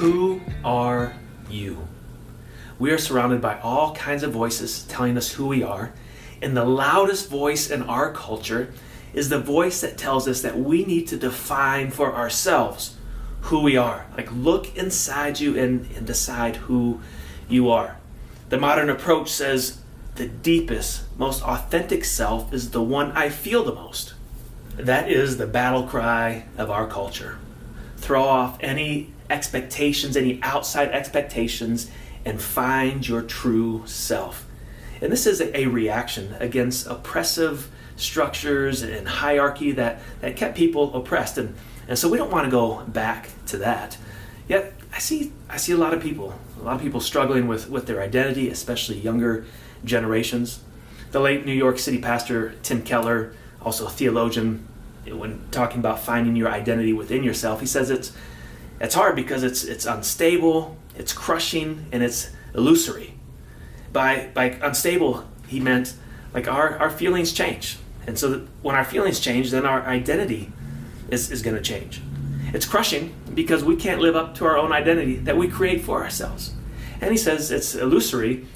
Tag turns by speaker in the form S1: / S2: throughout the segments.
S1: Who are you? We are surrounded by all kinds of voices telling us who we are, and the loudest voice in our culture is the voice that tells us that we need to define for ourselves who we are. Like, look inside you and decide who you are. The modern approach says the deepest, most authentic self is the one I feel the most. That is the battle cry of our culture. Throw off any expectations, any outside expectations, and find your true self. And this is a reaction against oppressive structures and hierarchy that kept people oppressed. And so we don't want to go back to that. Yet I see a lot of people struggling with their identity, especially younger generations. The late New York City pastor Tim Keller, also a theologian, when talking about finding your identity within yourself, he says it's hard because it's unstable, it's crushing, and it's illusory. By unstable, he meant like our feelings change. And so that when our feelings change, then our identity is going to change. It's crushing because we can't live up to our own identity that we create for ourselves. And he says it's illusory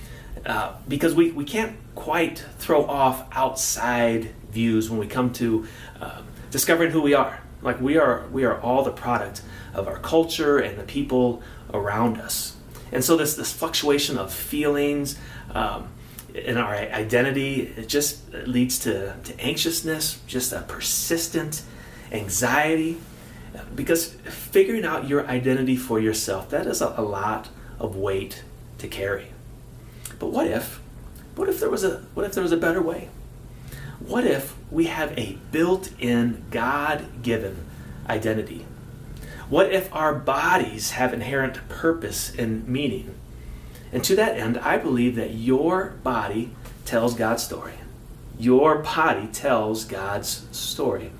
S1: because we can't quite throw off outside views when we come to discovering who we are. Like we are all the product of our culture and the people around us. And so this fluctuation of feelings in our identity, it just leads to anxiousness, just a persistent anxiety. Because figuring out your identity for yourself, that is a lot of weight to carry. But what if there was a better way? What if we have a built-in, God-given identity? What if our bodies have inherent purpose and meaning? And to that end, I believe that your body tells God's story. Your body tells God's story.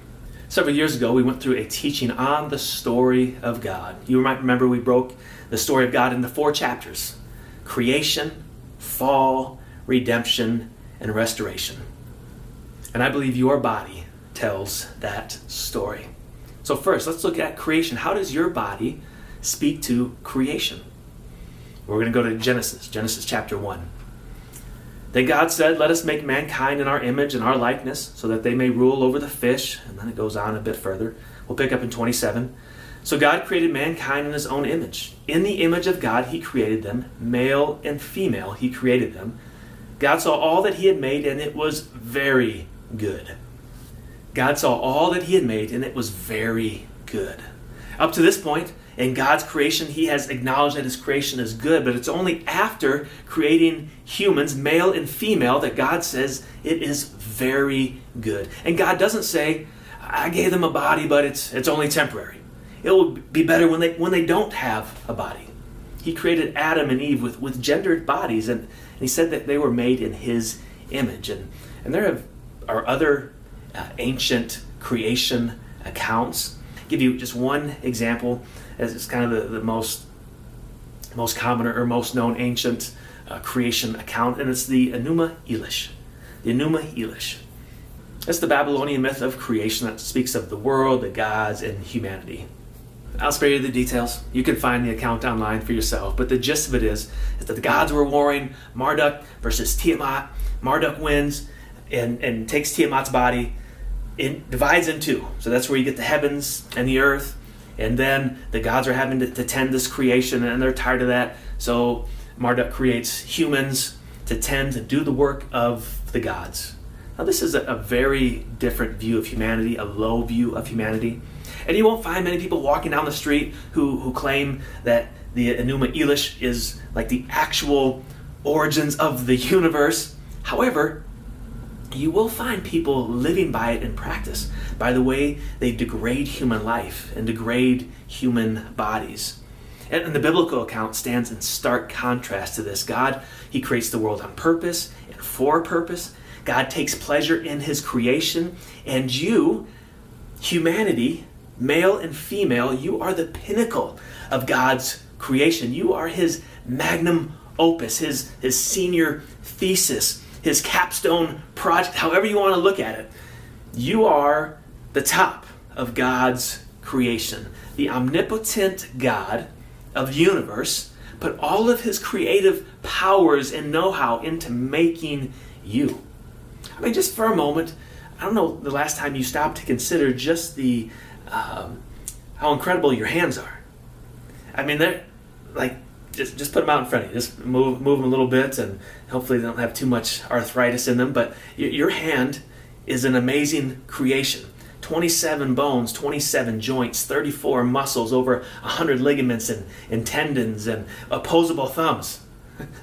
S1: Several years ago, we went through a teaching on the story of God. You might remember we broke the story of God into 4 chapters: creation, fall, redemption, and restoration. And I believe your body tells that story. So first, let's look at creation. How does your body speak to creation? We're going to go to Genesis chapter 1. Then God said, "Let us make mankind in our image and our likeness, so that they may rule over the fish." And then it goes on a bit further. We'll pick up in 27. "So God created mankind in his own image. In the image of God he created them, male and female he created them. God saw all that he had made, and it was very good." God saw all that he had made, and it was very good. Up to this point, in God's creation, he has acknowledged that his creation is good, but it's only after creating humans, male and female, that God says it is very good. And God doesn't say, "I gave them a body, but it's only temporary. It will be better when they don't have a body." He created Adam and Eve with gendered bodies, and he said that they were made in his image. And there are other ancient creation accounts. I'll give you just one example, as it's kind of the most common or most known ancient creation account, and it's the Enuma Elish. The Enuma Elish. That's the Babylonian myth of creation that speaks of the world, the gods, and humanity. I'll spare you the details. You can find the account online for yourself, but the gist of it is that the gods were warring, Marduk versus Tiamat. Marduk wins and takes Tiamat's body, divides in 2. So that's where you get the heavens and the earth. And then the gods are having to tend this creation, and they're tired of that. So Marduk creates humans to tend to do the work of the gods. Now this is a very different view of humanity, a low view of humanity. And you won't find many people walking down the street who claim that the Enuma Elish is like the actual origins of the universe. However, you will find people living by it in practice, by the way they degrade human life and degrade human bodies. And the biblical account stands in stark contrast to this. God, he creates the world on purpose and for purpose. God takes pleasure in his creation, and you, humanity, male and female, you are the pinnacle of God's creation. You are his magnum opus, his senior thesis, his capstone project, however you want to look at it. You are the top of God's creation. The omnipotent God of the universe put all of his creative powers and know-how into making you. I mean, just for a moment, I don't know the last time you stopped to consider just the how incredible your hands are. I mean, they're like, just put them out in front of you. Just move them a little bit, and hopefully they don't have too much arthritis in them. But your hand is an amazing creation. 27 bones, 27 joints, 34 muscles, over 100 ligaments and tendons, and opposable thumbs.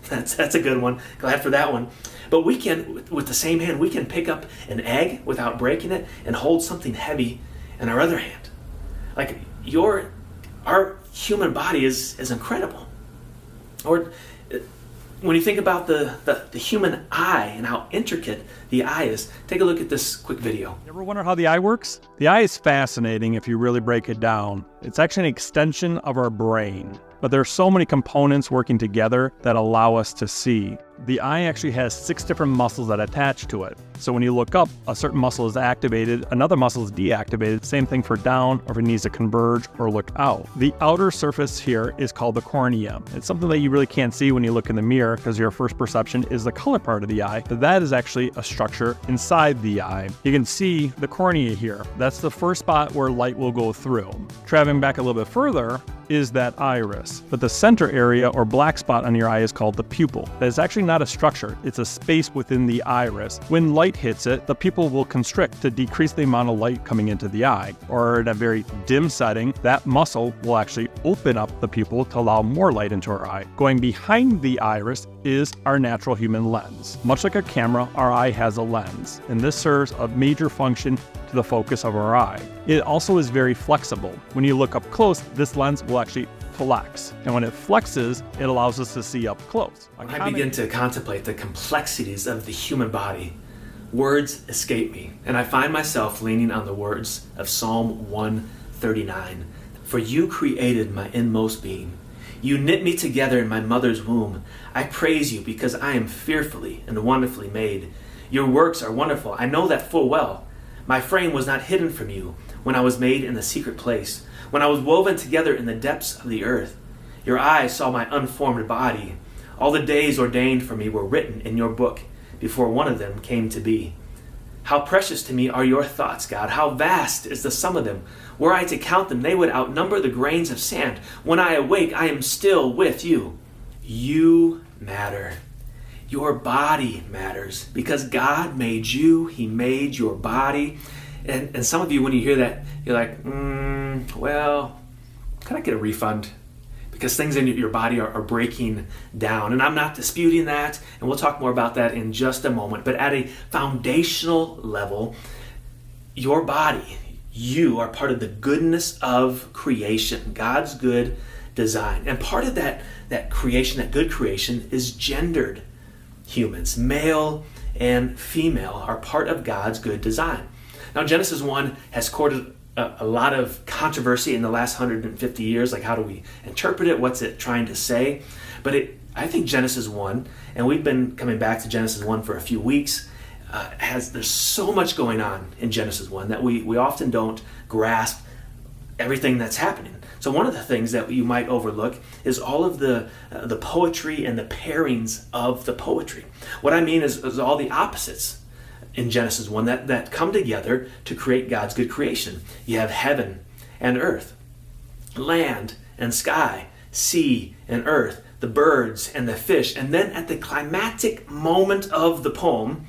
S1: That's a good one. Glad for that one. But we can, with the same hand, we can pick up an egg without breaking it and hold something heavy in our other hand. Like our human body is incredible. Or when you think about the human eye and how intricate the eye is, take a look at this quick video.
S2: You ever wonder how the eye works? The eye is fascinating if you really break it down. It's actually an extension of our brain. But there are so many components working together that allow us to see. The eye actually has 6 different muscles that attach to it. So when you look up, a certain muscle is activated, another muscle is deactivated. Same thing for down, or if it needs to converge or look out. The outer surface here is called the cornea. It's something that you really can't see when you look in the mirror because your first perception is the color part of the eye. But that is actually a structure inside the eye. You can see the cornea here. That's the first spot where light will go through. Traveling back a little bit further is that iris. But the center area or black spot on your eye is called the pupil. That is actually not a structure, it's a space within the iris. When light hits it, the pupil will constrict to decrease the amount of light coming into the eye. Or in a very dim setting, that muscle will actually open up the pupil to allow more light into our eye. Going behind the iris is our natural human lens. Much like a camera, our eye has a lens, and this serves a major function to the focus of our eye. It also is very flexible. When you look up close, this lens will actually flex. And when it flexes, it allows us to see up close.
S1: When I begin to contemplate the complexities of the human body, words escape me, and I find myself leaning on the words of Psalm 139. For you created my inmost being. You knit me together in my mother's womb. I praise you because I am fearfully and wonderfully made. Your works are wonderful. I know that full well. My frame was not hidden from you when I was made in the secret place, when I was woven together in the depths of the earth. Your eyes saw my unformed body. All the days ordained for me were written in your book before one of them came to be. How precious to me are your thoughts, God. How vast is the sum of them. Were I to count them, they would outnumber the grains of sand. When I awake, I am still with you. You matter. Your body matters because God made you. He made your body. And some of you, when you hear that, you're like, well, can I get a refund? Because things in your body are breaking down. And I'm not disputing that, and we'll talk more about that in just a moment. But at a foundational level, your body, you are part of the goodness of creation, God's good design. And part of that creation, that good creation, is gendered humans. Male and female are part of God's good design. Now, Genesis 1 has courted a lot of controversy in the last 150 years. Like, how do we interpret it? What's it trying to say? But I think Genesis 1, and we've been coming back to Genesis 1 for a few weeks, there's so much going on in Genesis 1 that we often don't grasp everything that's happening. So one of the things that you might overlook is all of the poetry and the pairings of the poetry. What I mean is all the opposites in Genesis 1 that come together to create God's good creation. You have heaven and earth, land and sky, sea and earth, the birds and the fish. And then at the climactic moment of the poem,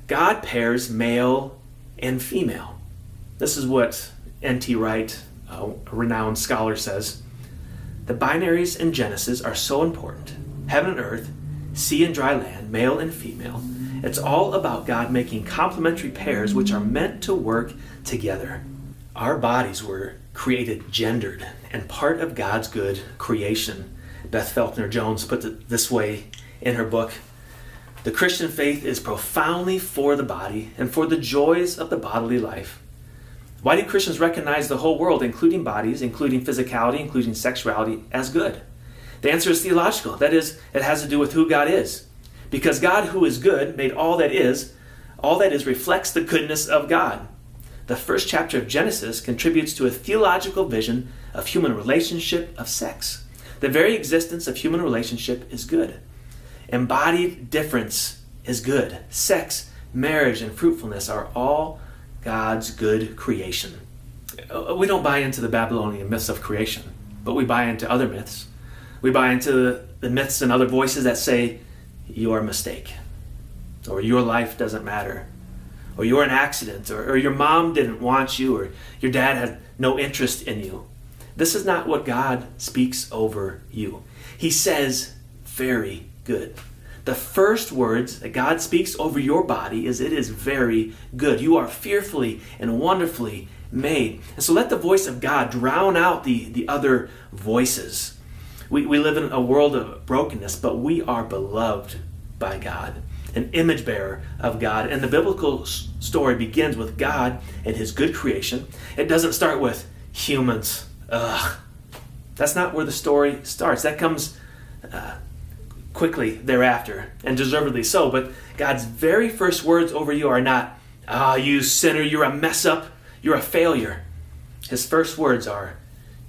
S1: God pairs male and female. This is what N.T. Wright, a renowned scholar, says. The binaries in Genesis are so important. Heaven and earth, sea and dry land, male and female. It's all about God making complementary pairs which are meant to work together. Our bodies were created gendered and part of God's good creation. Beth Felkner Jones put it this way in her book: the Christian faith is profoundly for the body and for the joys of the bodily life. Why do Christians recognize the whole world, including bodies, including physicality, including sexuality, as good? The answer is theological. That is, it has to do with who God is. Because God, who is good, made all that is reflects the goodness of God. The first chapter of Genesis contributes to a theological vision of human relationship, of sex. The very existence of human relationship is good. Embodied difference is good. Sex, marriage, and fruitfulness are all God's good creation. We don't buy into the Babylonian myths of creation, but we buy into other myths. We buy into the myths and other voices that say, you are a mistake, or your life doesn't matter, or you're an accident, or your mom didn't want you, or your dad had no interest in you. This is not what God speaks over you. He says, very good. The first words that God speaks over your body is, it is very good. You are fearfully and wonderfully made. And so let the voice of God drown out the other voices. We live in a world of brokenness, but we are beloved by God, an image bearer of God. And the biblical story begins with God and his good creation. It doesn't start with humans. That's not where the story starts. That comes quickly thereafter, and deservedly so. But God's very first words over you are not, you sinner, you're a mess up, you're a failure. His first words are,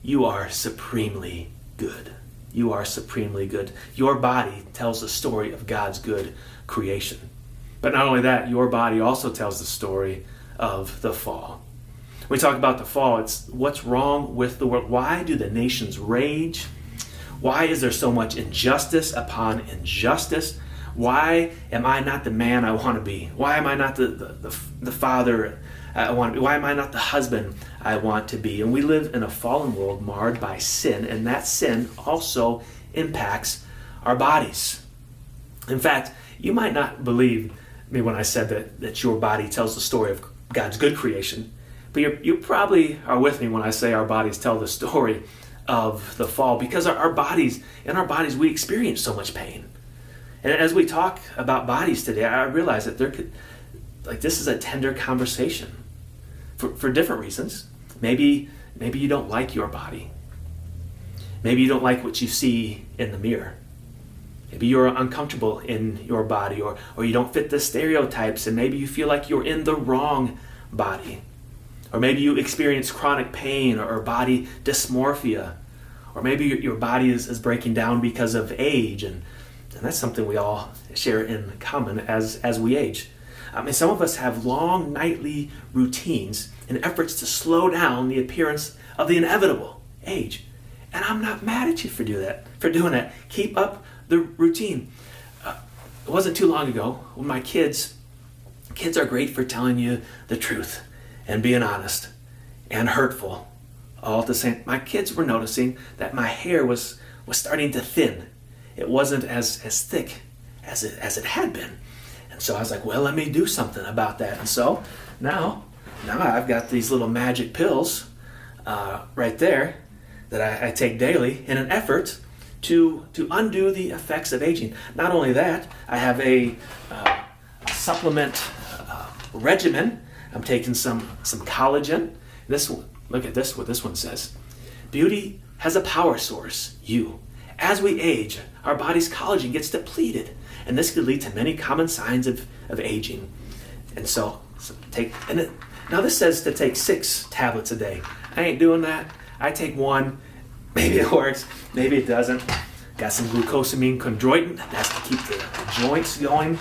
S1: you are supremely good. You are supremely good. Your body tells the story of God's good creation. But not only that, your body also tells the story of the fall. When we talk about the fall, it's what's wrong with the world. Why do the nations rage? Why is there so much injustice upon injustice? Why am I not the man I want to be? Why am I not the father I want to be? Why am I not the husband I want to be? And we live in a fallen world marred by sin, and that sin also impacts our bodies. In fact, you might not believe me when I said that your body tells the story of God's good creation, but you probably are with me when I say our bodies tell the story of the fall, because in our bodies we experience so much pain. And as we talk about bodies today, I realize that this is a tender conversation for different reasons. Maybe you don't like your body. Maybe you don't like what you see in the mirror. Maybe you're uncomfortable in your body, or you don't fit the stereotypes, and maybe you feel like you're in the wrong body. Or maybe you experience chronic pain or body dysmorphia. Or maybe your body is breaking down because of age, and that's something we all share in common as we age. Some of us have long nightly routines in efforts to slow down the appearance of the inevitable age. And I'm not mad at you for doing that. Keep up the routine. It wasn't too long ago when my kids are great for telling you the truth and being honest and hurtful all at the same. My kids were noticing that my hair was starting to thin. It wasn't as thick as it had been. And so I was like, well, let me do something about that. And so now I've got these little magic pills right there that I take daily in an effort to undo the effects of aging. Not only that, I have a supplement regimen. I'm taking some collagen. This one, look at this, what this one says. Beauty has a power source, you. As we age, our body's collagen gets depleted, and this could lead to many common signs of aging. And so now this says to take 6 tablets a day. I ain't doing that. I take 1. Maybe it works, maybe it doesn't. Got some glucosamine chondroitin. That's to keep the joints going.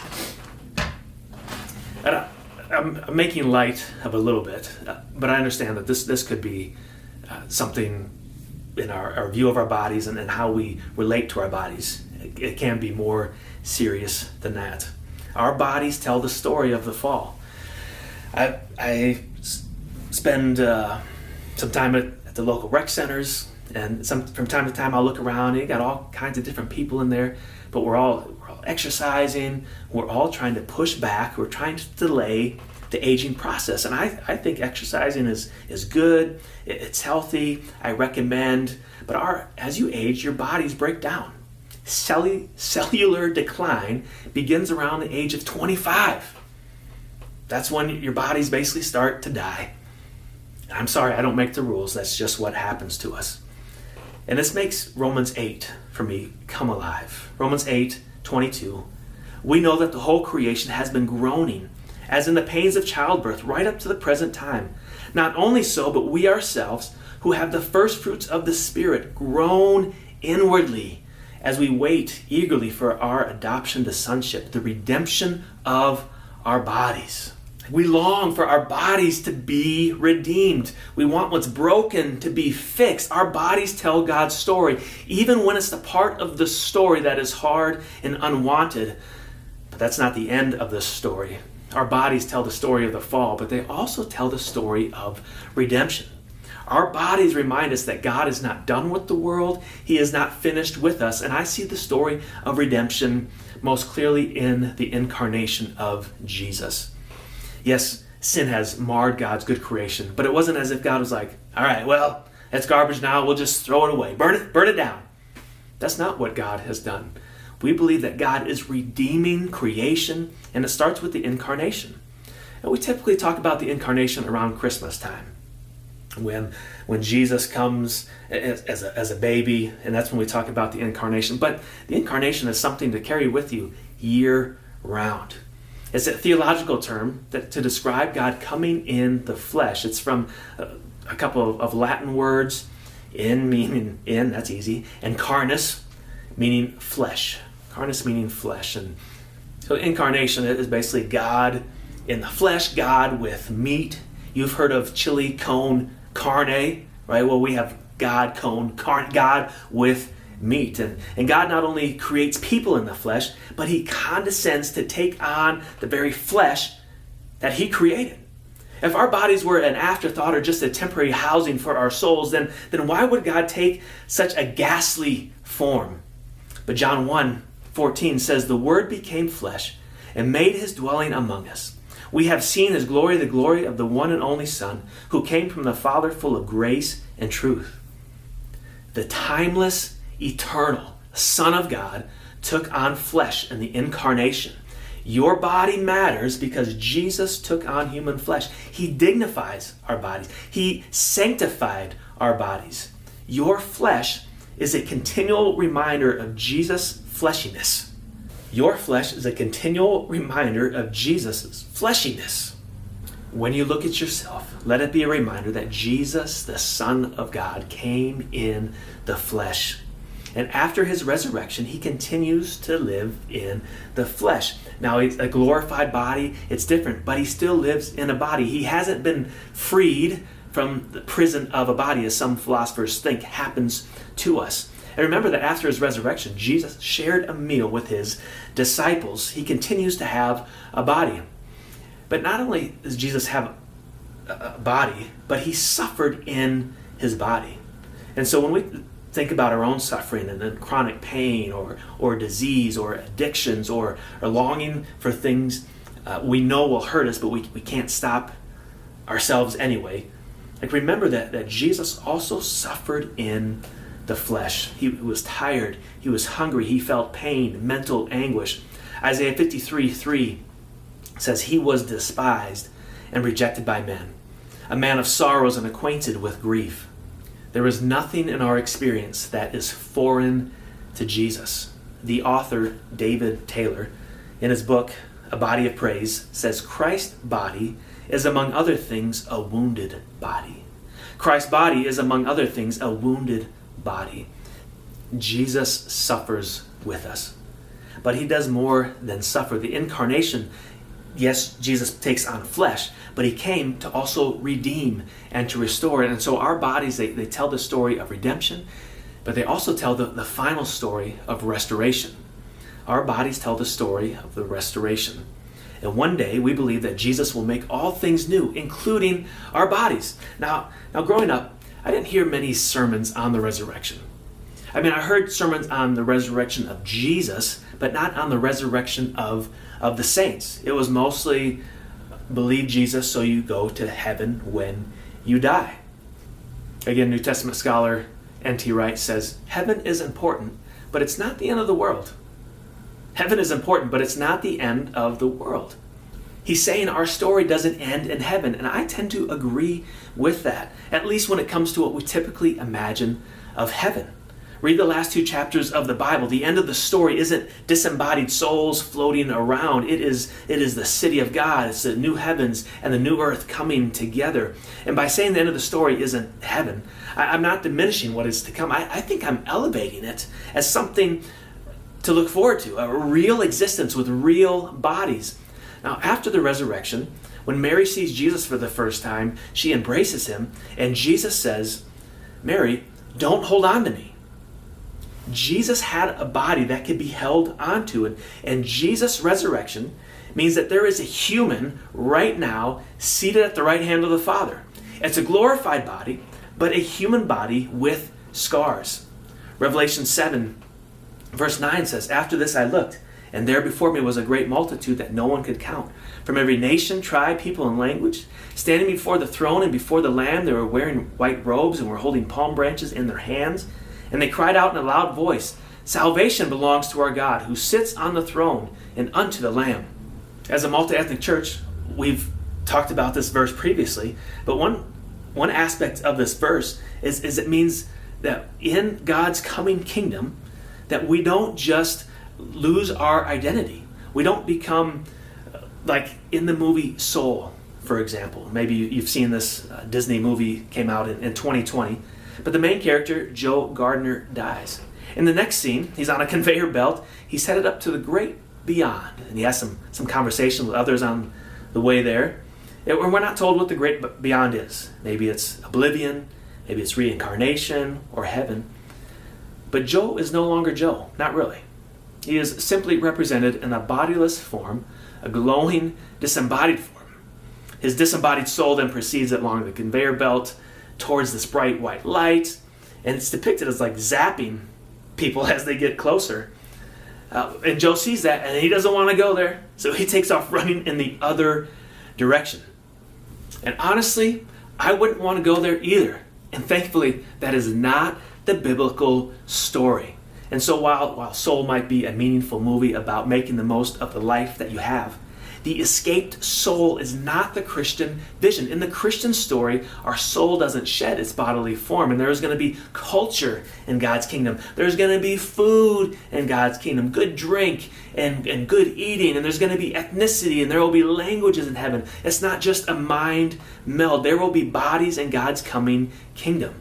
S1: And I'm making light of a little bit, but I understand that this could be something in our view of our bodies and how we relate to our bodies. It can be more serious than that. Our bodies tell the story of the fall. I spend some time at the local rec centers, and from time to time I'll look around, and you got all kinds of different people in there, but we're all exercising, we're all trying to push back, we're trying to delay the aging process. And I think exercising is good, it's healthy, I recommend, but as you age, your bodies break down. Cellular decline begins around the age of 25. That's when your bodies basically start to die. I'm sorry, I don't make the rules, that's just what happens to us. And this makes Romans 8 for me come alive. Romans 8:22. We know that the whole creation has been groaning, as in the pains of childbirth, right up to the present time. Not only so, but we ourselves, who have the first fruits of the Spirit, groan inwardly as we wait eagerly for our adoption to sonship, the redemption of our bodies. We long for our bodies to be redeemed. We want what's broken to be fixed. Our bodies tell God's story, even when it's the part of the story that is hard and unwanted. But that's not the end of the story. Our bodies tell the story of the fall, but they also tell the story of redemption. Our bodies remind us that God is not done with the world. He is not finished with us. And I see the story of redemption most clearly in the incarnation of Jesus. Yes, sin has marred God's good creation, but it wasn't as if God was like, all right, well, that's garbage now. We'll just throw it away. Burn it down. That's not what God has done. We believe that God is redeeming creation, and it starts with the incarnation. And we typically talk about the incarnation around Christmas time, when Jesus comes as a baby, and that's when we talk about the incarnation. But the incarnation is something to carry with you year round. It's a theological term to describe God coming in the flesh. It's from a couple of Latin words, in meaning in, that's easy, and carnis, meaning flesh. Carnis meaning flesh. And so incarnation is basically God in the flesh, God with meat. You've heard of chili con carne, right? Well, we have God God with meat. And God not only creates people in the flesh, but he condescends to take on the very flesh that he created. If our bodies were an afterthought or just a temporary housing for our souls, then why would God take such a ghastly form? But John 1:14 says, the Word became flesh and made his dwelling among us. We have seen his glory, the glory of the one and only Son, who came from the Father, full of grace and truth. The timeless, eternal Son of God took on flesh in the incarnation. Your body matters because Jesus took on human flesh. He dignifies our bodies. He sanctified our bodies. Your flesh is a continual reminder of Jesus' fleshiness. Your flesh is a continual reminder of Jesus' fleshiness. When you look at yourself, let it be a reminder that Jesus, the Son of God, came in the flesh. And after his resurrection, he continues to live in the flesh. Now, it's a glorified body. It's different, but he still lives in a body. He hasn't been freed from the prison of a body, as some philosophers think happens to us. And remember that after his resurrection, Jesus shared a meal with his disciples. He continues to have a body. But not only does Jesus have a body, but he suffered in his body. And so when we think about our own suffering and then chronic pain or disease or addictions or longing for things we know will hurt us, but we can't stop ourselves anyway. Like, remember that Jesus also suffered in the flesh. He was tired. He was hungry. He felt pain, mental anguish. Isaiah 53:3 says, he was despised and rejected by men, a man of sorrows and acquainted with grief. There is nothing in our experience that is foreign to Jesus. The author, David Taylor, in his book, A Body of Praise, says Christ's body is among other things a wounded body. Christ's body is among other things a wounded body. Jesus suffers with us. But he does more than suffer. The incarnation, yes, Jesus takes on flesh, but he came to also redeem and to restore. And so our bodies, they tell the story of redemption, but they also tell the final story of restoration. Our bodies tell the story of the restoration. And one day we believe that Jesus will make all things new, including our bodies. Now growing up, I didn't hear many sermons on the resurrection. I mean, I heard sermons on the resurrection of Jesus, but not on the resurrection of the saints. It was mostly believe Jesus so you go to heaven when you die. Again, New Testament scholar N.T. Wright says, heaven is important, but it's not the end of the world. Heaven is important, but it's not the end of the world. He's saying our story doesn't end in heaven, and I tend to agree with that, at least when it comes to what we typically imagine of heaven. Read the last 2 chapters of the Bible. The end of the story isn't disembodied souls floating around. It is the city of God. It's the new heavens and the new earth coming together. And by saying the end of the story isn't heaven, I'm not diminishing what is to come. I think I'm elevating it as something to look forward to, a real existence with real bodies. Now, after the resurrection, when Mary sees Jesus for the first time, she embraces him, and Jesus says, "Mary, don't hold on to me." Jesus had a body that could be held onto, and Jesus' resurrection means that there is a human right now seated at the right hand of the Father. It's a glorified body, but a human body with scars. Revelation 7, verse 9 says, "After this I looked, and there before me was a great multitude that no one could count, from every nation, tribe, people, and language. Standing before the throne and before the Lamb, they were wearing white robes and were holding palm branches in their hands. And they cried out in a loud voice, 'Salvation belongs to our God, who sits on the throne, and unto the Lamb.'" As a multi-ethnic church, we've talked about this verse previously, but one aspect of this verse is it means that in God's coming kingdom, that we don't just lose our identity. We don't become like in the movie Soul, for example. Maybe you've seen this Disney movie, came out in 2020. But the main character, Joe Gardner, dies. In the next scene, he's on a conveyor belt. He's headed up to the great beyond. And he has some conversation with others on the way there. And we're not told what the great beyond is. Maybe it's oblivion, maybe it's reincarnation, or heaven. But Joe is no longer Joe, not really. He is simply represented in a bodiless form, a glowing, disembodied form. His disembodied soul then proceeds along the conveyor belt towards this bright white light, and it's depicted as like zapping people as they get closer. And Joe sees that, and he doesn't want to go there, so he takes off running in the other direction. And honestly, I wouldn't want to go there either. And thankfully, that is not the biblical story. And so while Soul might be a meaningful movie about making the most of the life that you have, the escaped soul is not the Christian vision. In the Christian story, our soul doesn't shed its bodily form, and there's going to be culture in God's kingdom. There's going to be food in God's kingdom, good drink and good eating, and there's going to be ethnicity, and there will be languages in heaven. It's not just a mind meld. There will be bodies in God's coming kingdom.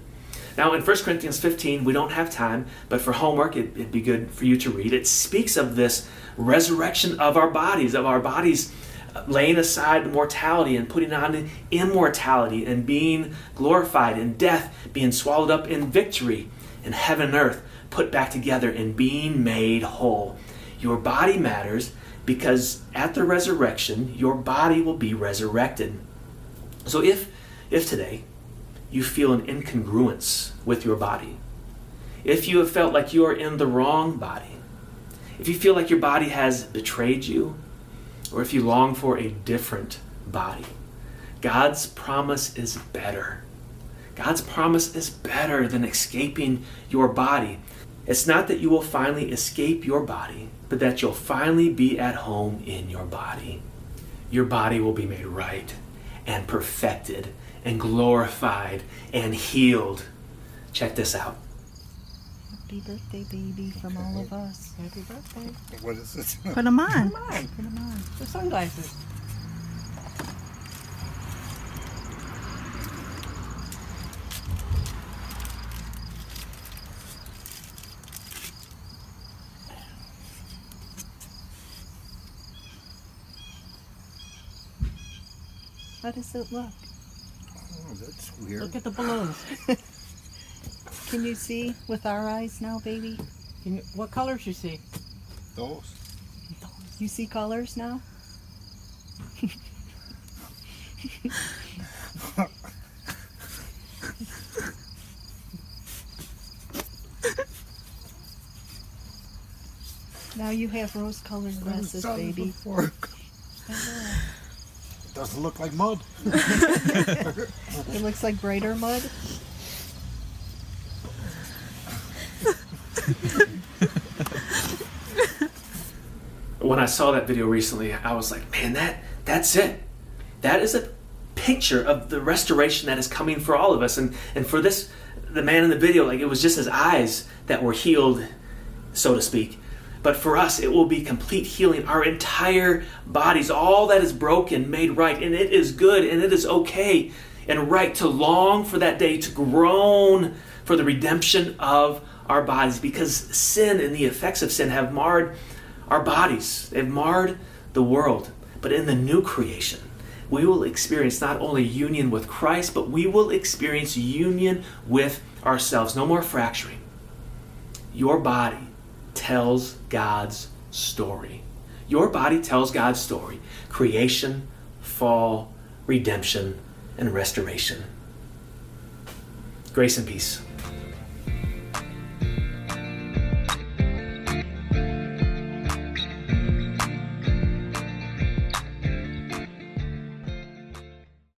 S1: Now, in 1 Corinthians 15, we don't have time, but for homework, it'd be good for you to read. It speaks of this resurrection of our bodies laying aside mortality and putting on immortality, and being glorified, and death being swallowed up in victory, and heaven and earth put back together and being made whole. Your body matters because at the resurrection, your body will be resurrected. So if today you feel an incongruence with your body, if you have felt like you are in the wrong body, if you feel like your body has betrayed you, or if you long for a different body, God's promise is better. God's promise is better than escaping your body. It's not that you will finally escape your body, but that you'll finally be at home in your body. Your body will be made right and perfected and glorified and healed. Check this out.
S3: Happy birthday, baby, from all of us.
S4: Happy birthday.
S5: What is this?
S3: Put them on.
S4: Come on.
S3: Put them on.
S4: The sunglasses.
S3: How does it look?
S5: Oh, that's weird.
S4: Look at the balloons.
S3: Can you see with our eyes now, baby?
S4: What colors you see?
S5: Those.
S3: You see colors now? Now you have rose-colored glasses, baby.
S5: Before. It doesn't look like mud.
S3: It looks like brighter mud.
S1: When I saw that video recently, I was like, man, that's it. That is a picture of the restoration that is coming for all of us. And for this the man in the video, like it was just his eyes that were healed, so to speak. But for us, it will be complete healing. Our entire bodies, all that is broken, made right. And it is good and it is okay and right to long for that day, to groan for the redemption of our bodies, because sin and the effects of sin have marred our bodies. They've marred the world. But in the new creation, we will experience not only union with Christ, but we will experience union with ourselves. No more fracturing. Your body tells God's story. Your body tells God's story. Creation, fall, redemption, and restoration. Grace and peace.